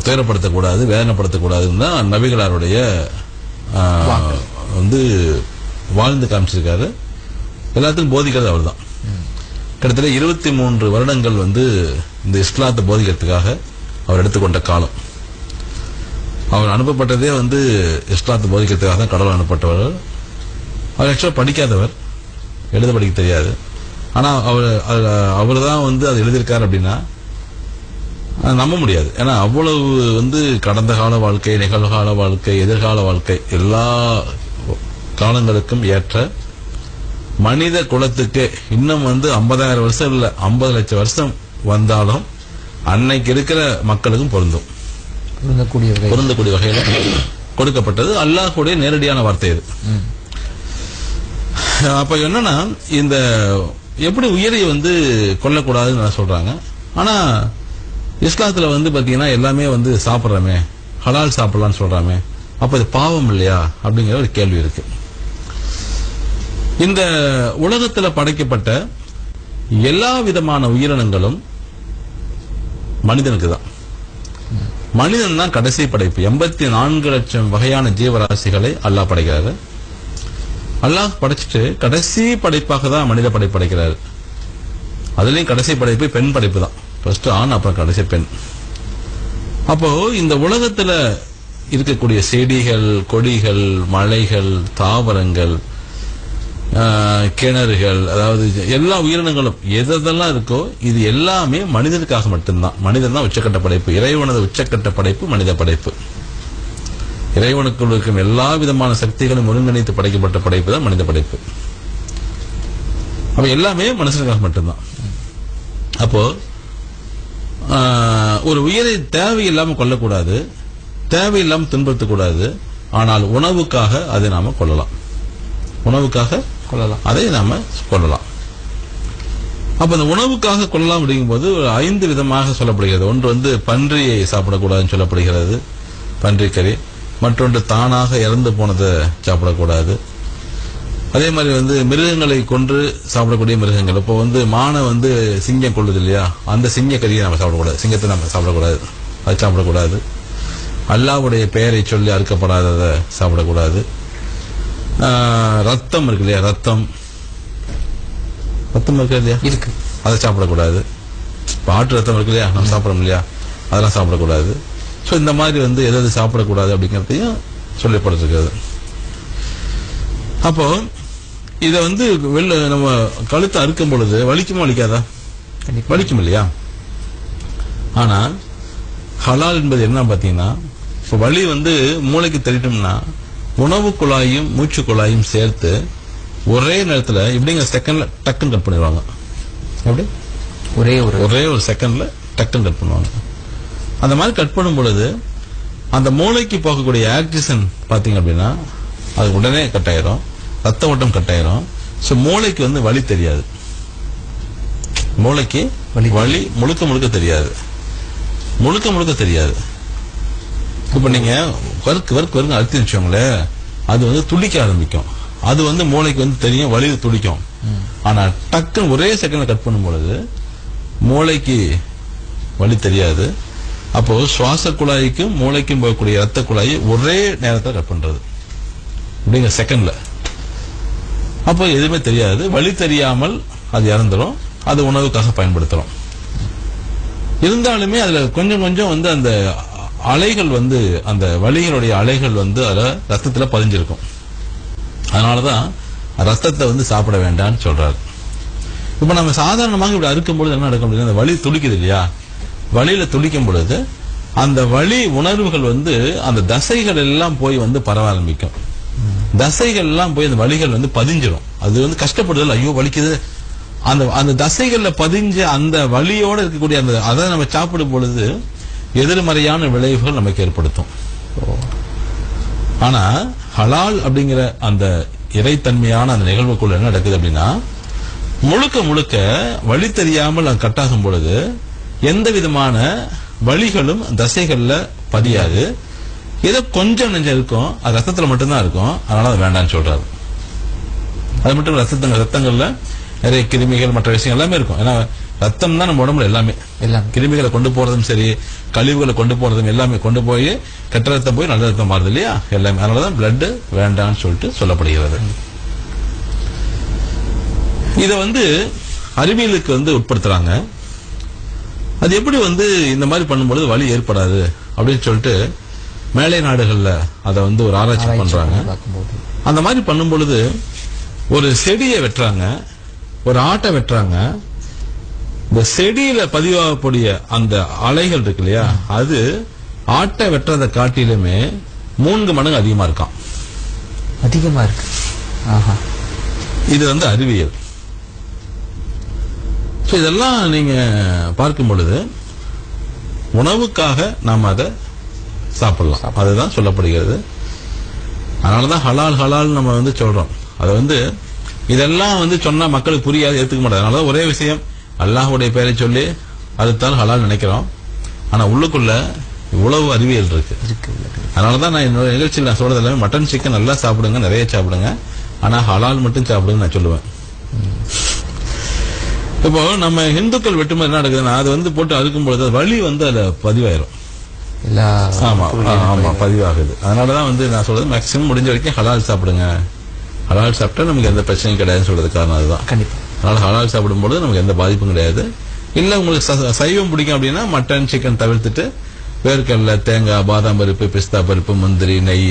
துயரப்படுத்தக்கூடாது, வேதனைப்படுத்தக்கூடாதுன்னு தான் நபிகளாருடைய வந்து வாழ்ந்து காமிச்சிருக்காரு. எல்லாத்துக்கும் போதிக்கிறது அவர் தான். கிட்டத்தட்ட 23 வருடங்கள் வந்து இந்த இஸ்லாத்தை போதிக்கிறதுக்காக அவர் எடுத்துக்கொண்ட காலம். அவர் அனுப்பப்பட்டதே வந்து இஸ்லாத்தை போதிக்கிறதுக்காக தான் கடவுள் அனுப்பப்பட்டவர். அவர் ஆக்சுவலாக படிக்காதவர், எழுத படிக்க தெரியாது. ஆனால் அவர் தான் வந்து அது எழுதியிருக்காரு அப்படின்னா நம்ப முடியாது. ஏன்னா அவ்வளவு வந்து கடந்த கால வாழ்க்கை, நிகழ்கால வாழ்க்கை, எதிர்கால வாழ்க்கை எல்லா காலங்களுக்கும் ஏற்ற மனித குலத்துக்கு இன்னும் வந்து 50,000 வருஷம் இல்ல 50 லட்சம் வருஷம் வந்தாலும் அன்னைக்கு இருக்கிற மக்களுக்கும் பொருந்தக்கூடிய வகையில கொடுக்கப்பட்டது. அல்லாஹ்வுடைய நேரடியான வார்த்தை இது. அப்ப என்னன்னா இந்த எப்படி உயிரை வந்து கொல்லக்கூடாதுன்னு சொல்றாங்க. ஆனா இஸ்லாத்துல வந்து பாத்தீங்கன்னா எல்லாமே வந்து சாப்பிட்றமே, ஹலால் சாப்பிடலாம்னு சொல்றாமே, அப்ப இது பாவம் இல்லையா அப்படிங்கிற ஒரு கேள்வி இருக்கு. இந்த உலகத்துல படைக்கப்பட்ட எல்லா விதமான உயிரினங்களும் மனிதனுக்கு தான். மனிதன் தான் கடைசி படைப்பு. 84 லட்சம் வகையான ஜீவராசிகளை அல்லாஹ் படைக்கிறாரு. அல்லாஹ் படைச்சிட்டு கடைசி படைப்பாக தான் மனித படைக்கிறாரு. அதுலயும் கடைசி படைப்பு பெண் படைப்பு தான். ஃபர்ஸ்ட் ஆண், அப்புறம் கடைசி பெண். அப்போ இந்த உலகத்துல இருக்கக்கூடிய செடிகள், கொடிகள், மலைகள், தாவரங்கள், கிணறுகள், அதாவது எல்லா உயிரினங்களும் எதெல்லாம் இருக்கோ இது எல்லாமே மனிதனுக்காக மட்டும்தான். மனிதன் தான் உச்சக்கட்ட படைப்பு. இறைவனது உச்சக்கட்ட படைப்பு மனித படைப்பு. இறைவனுக்குள் இருக்கும் எல்லா விதமான சக்திகளும் ஒருங்கிணைத்து படைக்கப்பட்ட படைப்பு தான் மனித படைப்பு. அப்ப எல்லாமே மனுஷனுக்காக மட்டும்தான். அப்போ ஒரு உயிரை தேவையில்லாம கொல்லக்கூடாது, தேவையில்லாம துன்புறுத்தக்கூடாது. ஆனால் உணவுக்காக அதை நாம கொள்ளலாம், உணவுக்காக கொள்ளலாம், அதை நாம கொள்ளலாம். அப்ப அந்த உணவுக்காக கொள்ளலாம் அப்படிங்கும்போது 5 விதமாக சொல்லப்படுகிறது. ஒன்று வந்து பன்றியை சாப்பிடக்கூடாதுன்னு சொல்லப்படுகிறது, பன்றிக்கறி. மற்றொன்று தானாக இறந்து போனதை சாப்பிடக்கூடாது. அதே மாதிரி வந்து மிருகங்களை கொன்று சாப்பிடக்கூடிய மிருகங்கள். இப்போ வந்து மானை வந்து சிங்கம் கொள்ளுது இல்லையா, அந்த சிங்கக்கறியை நம்ம சாப்பிடக்கூடாது, சிங்கத்தை நம்ம சாப்பிடக்கூடாது, அது சாப்பிடக்கூடாது. அல்லாஹ்வுடைய பெயரை சொல்லி அறுக்கப்படாததை சாப்பிடக்கூடாது. ரத்தம் இருக்கு இல்லையா, ரத்தம் இருக்கு இல்லையா, இருக்கு, அதை சாப்பிடக்கூடாது. ஆட்டு ரத்தம் இருக்கு இல்லையா, நம்ம சாப்பிடணும் இல்லையா, அதெல்லாம் சாப்பிடக்கூடாது. ஸோ இந்த மாதிரி வந்து எதாவது சாப்பிடக்கூடாது அப்படிங்கிறதையும் சொல்லப்படுறது. அப்போ இத வந்து நம்ம கழுத்தை அறுக்கும் பொழுது வலிக்குமா வலிக்காதா? வலிக்கும் இல்லையா? ஆனா ஹலால் என்பது என்ன பாத்தீங்கன்னா, இப்போ வலி வந்து மூளைக்கு தெரியும்னா உணவு குழாயும் மூச்சு குழாயும் சேர்த்து ஒரே நேரத்துல இப்படிங்க செகண்ட்ல டக்குன்னு கட் பண்ணிடுவாங்க. எப்படி? ஒரே ஒரு செகண்ட்ல டக்குன்னு கட் பண்ணுவாங்க. அந்த மாதிரி கட் பண்ணும் பொழுது அந்த மூளைக்கு போகக்கூடிய ஆக்சிஜன் பாத்தீங்க அப்படின்னா அது உடனே கட் ஆயிரும், ரத்த ஓட்டம் கட் ஆயிரும். சோ மூளைக்கு வந்து வலி தெரியாது, மூளைக்கு வலி முழுக்க தெரியாது, முழுக்க தெரியாது. இப்ப நீங்க வர்க்கு அழுத்தி வச்சோங்களேன், அது வந்து துடிக்க ஆரம்பிக்கும். அது வந்து மூளைக்கு வந்து தெரியும், வலி துடிக்கும். ஆனா டக்குன்னு ஒரே செகண்ட்ல கட் பண்ணும் பொழுது மூளைக்கு வலி தெரியாது. அப்போ சுவாச குழாய்க்கும் மூளைக்கும் போகக்கூடிய ரத்த குழாயை ஒரே நேரத்தில் கட் பண்றது அப்படிங்க செகண்ட்ல. அப்போ எதுவுமே தெரியாது, வலி தெரியாமல் அது இறந்துரும். அது உணவுக்காக பயன்படுத்துறோம். இருந்தாலுமே அதுல கொஞ்சம் வந்து அந்த அலைகள் வந்து அந்த வலிகளுடைய அலைகள் வந்து அதுல ரத்தத்துல பதிஞ்சிருக்கும். அதனாலதான் ரத்தத்தை வந்து சாப்பிட வேண்டாம்னு சொல்றாரு. இப்ப நம்ம சாதாரணமாக இப்படி அறுக்கும்பொழுது என்ன நடக்கும் அப்படின்னா, அந்த வலி துடிக்குது இல்லையா, வலியில துடிக்கும் பொழுது அந்த வலி உணர்வுகள் வந்து அந்த தசைகள் எல்லாம் போய் வந்து பரவ ஆரம்பிக்கும். தசைகள் எல்லாம் போய் அந்த வலிகள் வந்து பதிஞ்சிடும். அது வந்து கஷ்டப்படுதல், ஐயோ வலிக்குது, அந்த தசைகள்ல பதிஞ்ச அந்த வலியோட இருக்கக்கூடிய அந்த அதை நம்ம சாப்பிடும் பொழுது எதிர்மறையான விளைவுகள் நமக்கு ஏற்படுத்தும். ஆனா ஹலால் அப்படிங்கிற அந்த இறைத்தன்மையான அந்த நிகழ்வுக்குள்ள என்ன நடக்குது அப்படின்னா, முழுக்க வலி தெரியாமல் அது கட்டாகும் பொழுது எந்த விதமான வலிகளும் தசைகள்ல பதியாது. ஏதோ கொஞ்சம் நெஞ்சம் இருக்கும், அது ரத்தத்துல மட்டும்தான் இருக்கும். அதனால அது வேண்டாம்னு சொல்றாரு. அது மட்டும் ரத்தங்கள்ல நிறைய கிருமிகள் மற்ற விஷயங்கள் எல்லாமே இருக்கும். ஏன்னா ரத்தம் தான் நம்ம உடம்புல எல்லாமே. கிருமிகளை கொண்டு போறதும் சரி, கழிவுகளை கொண்டு போறதும் எல்லாமே கொண்டு போய் கெட்ட ரத்தம் போய் நல்ல ரத்தம் மாறுது இல்லையா, எல்லாமே. அதனாலதான் பிளட் வேண்டாம்னு சொல்லிட்டு சொல்லப்படுகிறது. இத அறிவியலுக்கு உட்படுத்துறாங்க. அது எப்படி இந்த மாதிரி பண்ணும்பொழுது வலி ஏற்படாது அப்படின்னு சொல்லிட்டு மேலை நாடுகள்ல அதை ஒரு ஆராய்ச்சி பண்றாங்க. அந்த மாதிரி பண்ணும் பொழுது ஒரு செடியை வெட்டுறாங்க, ஒரு ஆட்டை வெட்டுறாங்க. இந்த செடியில பதிவாகக்கூடிய அந்த அலைகள் இருக்கு இல்லையா, அது ஆட்டை வெட்டுறதை காட்டிலுமே 3 மடங்கு அதிகமா இருக்காம். அதிகமா இருக்கு. இது அறிவியல். இதெல்லாம் நீங்க பார்க்கும் பொழுது உணவுக்காக நாம் அதை சாப்பிடலாம், அதுதான் சொல்லப்படுகிறது. அதனாலதான் ஹலால் ஹலால் நம்ம சொல்றோம். அதை இதெல்லாம் சொன்னா மக்களுக்கு புரியாது, ஏத்துக்க மாட்டாது. அதனாலதான் ஒரே விஷயம், அல்லாஹ்வுடைய பெயரை சொல்லி அதுதான் ஹலால் நினைக்கிறோம். ஆனா உள்ளுக்குள்ள இவ்வளவு அறிவியல் இருக்கு. அதனாலதான் நான் என்னோட நிகழ்ச்சியில் நான் சொல்றது எல்லாமே மட்டன் சிக்கன் நல்லா சாப்பிடுங்க, நிறைய சாப்பிடுங்க, ஆனா ஹலால் மட்டும் சாப்பிடுங்க நான் சொல்லுவேன். இப்போ நம்ம இந்துக்கள் வெட்டும்போது என்ன நடக்குதுன்னா, அது போட்டு அறுக்கும் பொழுது வலி அதுல பதிவாயிரும். ஆமா ஆமா பதிவாகுது. அதனாலதான் நான் சொல்றது மேக்சிமம் முடிஞ்ச வரைக்கும் ஹலால் சாப்பிடுங்க. ஹலால் சாப்பிட்டா நமக்கு எந்த பிரச்சனையும் கிடையாதுன்னு சொல்றது காரணம் அதுதான். அதனால ஹலால் சாப்பிடும்போது நமக்கு எந்த பாதிப்பும் கிடையாது. இல்ல உங்களுக்கு சைவம் பிடிக்கும் அப்படின்னா மட்டன் சிக்கன் தவிர்த்துட்டு வேர்க்கடலை, தேங்காய், பாதாம் பருப்பு, பிஸ்தா பருப்பு, முந்திரி, நெய்